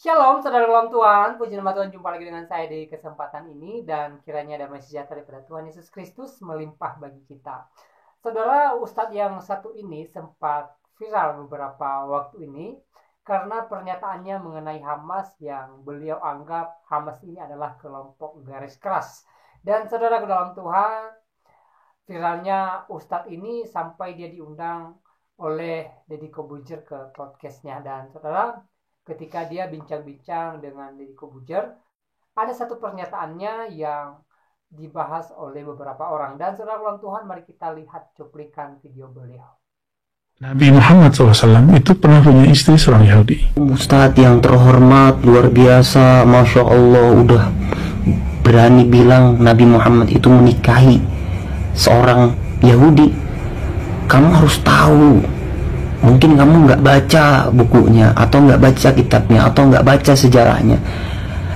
Shalom, saudara dalam Tuhan. Puji nama Tuhan, jumpa lagi dengan saya di kesempatan ini. Dan kiranya damai sejahtera daripada Tuhan Yesus Kristus melimpah bagi kita. Saudara, Ustadz yang satu ini sempat viral beberapa waktu ini karena pernyataannya mengenai Hamas yang beliau anggap Hamas ini adalah kelompok garis keras. Dan saudara dalam Tuhan, viralnya Ustadz ini sampai dia diundang oleh Deddy Kobujer ke podcastnya. Dan saudara, ketika dia bincang-bincang dengan Deddy Kobujer, ada satu pernyataannya yang dibahas oleh beberapa orang. Dan saudara ulang Tuhan, mari kita lihat cuplikan video beliau. Nabi Muhammad SAW itu pernah punya istri seorang Yahudi. Ustadz yang terhormat, luar biasa, Masya Allah, udah berani bilang Nabi Muhammad itu menikahi seorang Yahudi. Kamu harus tahu, mungkin kamu nggak baca bukunya, atau nggak baca kitabnya, atau nggak baca sejarahnya.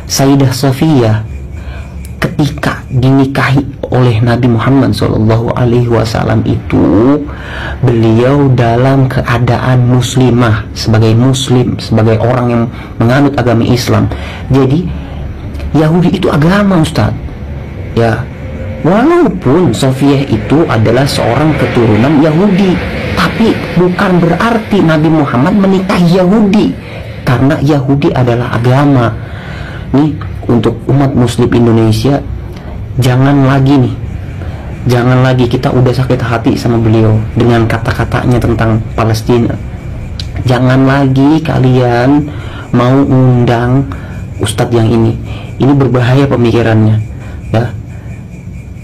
Sayyidah Sofiyah ketika dinikahi oleh Nabi Muhammad SAW itu, beliau dalam keadaan muslimah, sebagai muslim, sebagai orang yang menganut agama Islam. Jadi Yahudi itu agama, Ustadz. Ya, walaupun Sofiyah itu adalah seorang keturunan Yahudi, tapi bukan berarti Nabi Muhammad menikahi Yahudi, karena Yahudi adalah agama. Nih, untuk umat muslim Indonesia, jangan lagi kita udah sakit hati sama beliau dengan kata-katanya tentang Palestina. Jangan lagi kalian mau undang ustadz yang ini berbahaya pemikirannya, ya.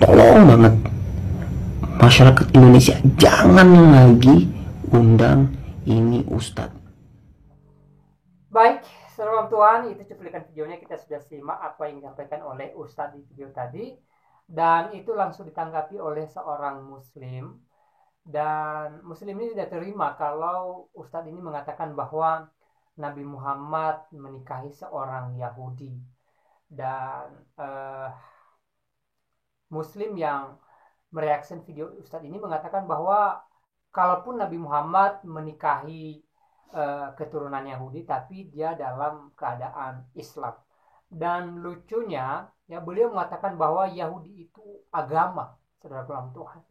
Tolong banget masyarakat Indonesia, jangan lagi undang ini ustadz. Baik, saudara Tuhan, itu cuplikan videonya. Kita sudah simak apa yang disampaikan oleh Ustadz di video tadi, dan itu langsung ditanggapi oleh seorang muslim. Dan muslim ini tidak terima kalau Ustadz ini mengatakan bahwa Nabi Muhammad menikahi seorang Yahudi. Dan muslim yang mereaksi video Ustadz ini mengatakan bahwa kalaupun Nabi Muhammad menikahi keturunan Yahudi, tapi dia dalam keadaan Islam. Dan lucunya, ya, beliau mengatakan bahwa Yahudi itu agama, saudara dalam Tuhan.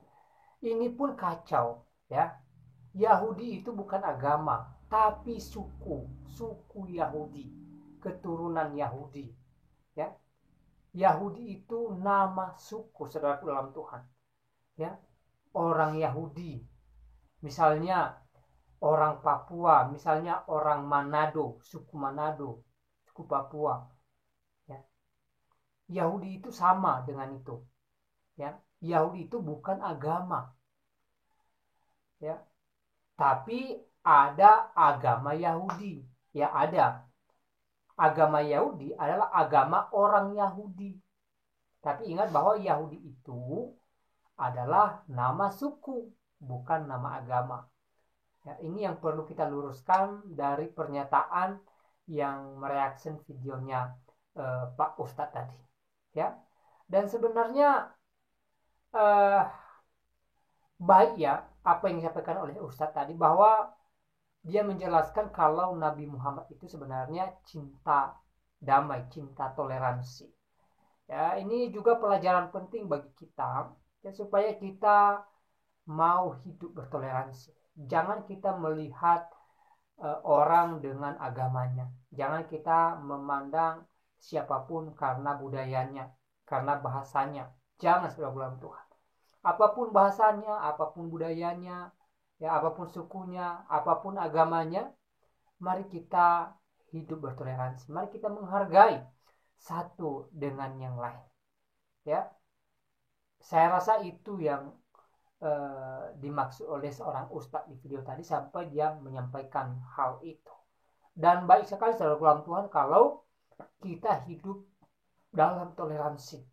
Ini pun kacau, ya. Yahudi itu bukan agama, tapi suku Yahudi, keturunan Yahudi, ya. Yahudi itu nama suku, saudara dalam Tuhan, ya. Orang Yahudi, misalnya orang Papua, misalnya orang Manado, suku Papua, ya. Yahudi itu sama dengan itu, ya. Yahudi itu bukan agama, ya. Tapi ada agama Yahudi, ya, ada. Agama Yahudi adalah agama orang Yahudi. Tapi ingat bahwa Yahudi itu adalah nama suku, bukan nama agama. Ya, ini yang perlu kita luruskan dari pernyataan yang mereaksi videonya Pak Ustadz tadi, ya. Dan sebenarnya baik, ya, apa yang disampaikan oleh Ustadz tadi, bahwa dia menjelaskan kalau Nabi Muhammad itu sebenarnya cinta damai, cinta toleransi. Ya, ini juga pelajaran penting bagi kita, ya, supaya kita mau hidup bertoleransi. Jangan kita melihat orang dengan agamanya. Jangan kita memandang siapapun karena budayanya, karena bahasanya. Jangan, saudara Tuhan. Apapun bahasanya, apapun budayanya, ya, apapun sukunya, apapun agamanya, mari kita hidup bertoleransi. Mari kita menghargai satu dengan yang lain, ya. Saya rasa itu yang dimaksud oleh seorang ustadz di video tadi, sampai dia menyampaikan hal itu. Dan baik sekali, saudara Tuhan, kalau kita hidup dalam toleransi,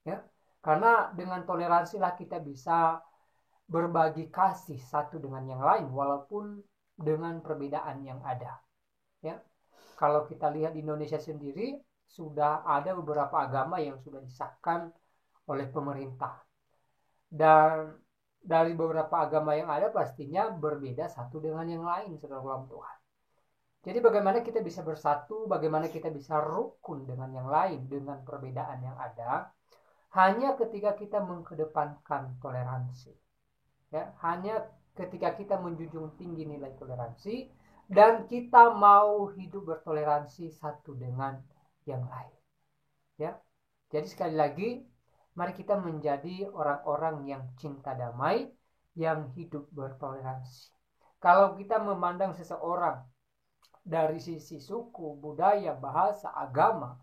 ya. Karena dengan toleransi lah kita bisa berbagi kasih satu dengan yang lain, walaupun dengan perbedaan yang ada, ya. Kalau kita lihat di Indonesia sendiri, sudah ada beberapa agama yang sudah disahkan oleh pemerintah. Dan dari beberapa agama yang ada pastinya berbeda satu dengan yang lain, saudara Tuhan. Jadi bagaimana kita bisa bersatu, bagaimana kita bisa rukun dengan yang lain, dengan perbedaan yang ada, hanya ketika kita mengedepankan toleransi. Ya, hanya ketika kita menjunjung tinggi nilai toleransi, dan kita mau hidup bertoleransi satu dengan yang lain. Ya, jadi sekali lagi, mari kita menjadi orang-orang yang cinta damai, yang hidup bertoleransi. Kalau kita memandang seseorang dari sisi suku, budaya, bahasa, agama,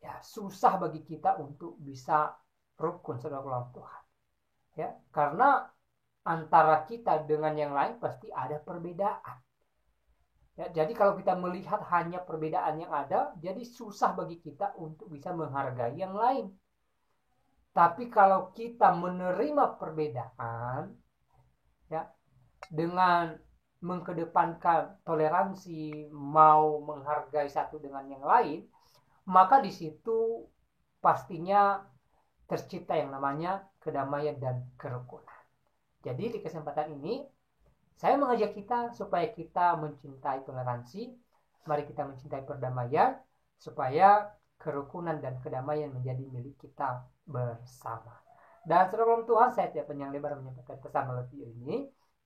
ya susah bagi kita untuk bisa rukun saudara Tuhan. Ya, karena antara kita dengan yang lain pasti ada perbedaan. Ya, jadi kalau kita melihat hanya perbedaan yang ada, jadi susah bagi kita untuk bisa menghargai yang lain. Tapi kalau kita menerima perbedaan, ya, dengan mengedepankan toleransi, mau menghargai satu dengan yang lain, maka di situ pastinya tercipta yang namanya kedamaian dan kerukunan. Jadi di kesempatan ini saya mengajak kita supaya kita mencintai toleransi, mari kita mencintai perdamaian, supaya kerukunan dan kedamaian menjadi milik kita bersama. Dan saudara Tuhan, saya tidak panjang lebar menyampaikan pesan melalui video ini.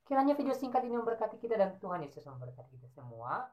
Kiranya video singkat ini memberkati kita dan Tuhan Yesus memberkati kita semua.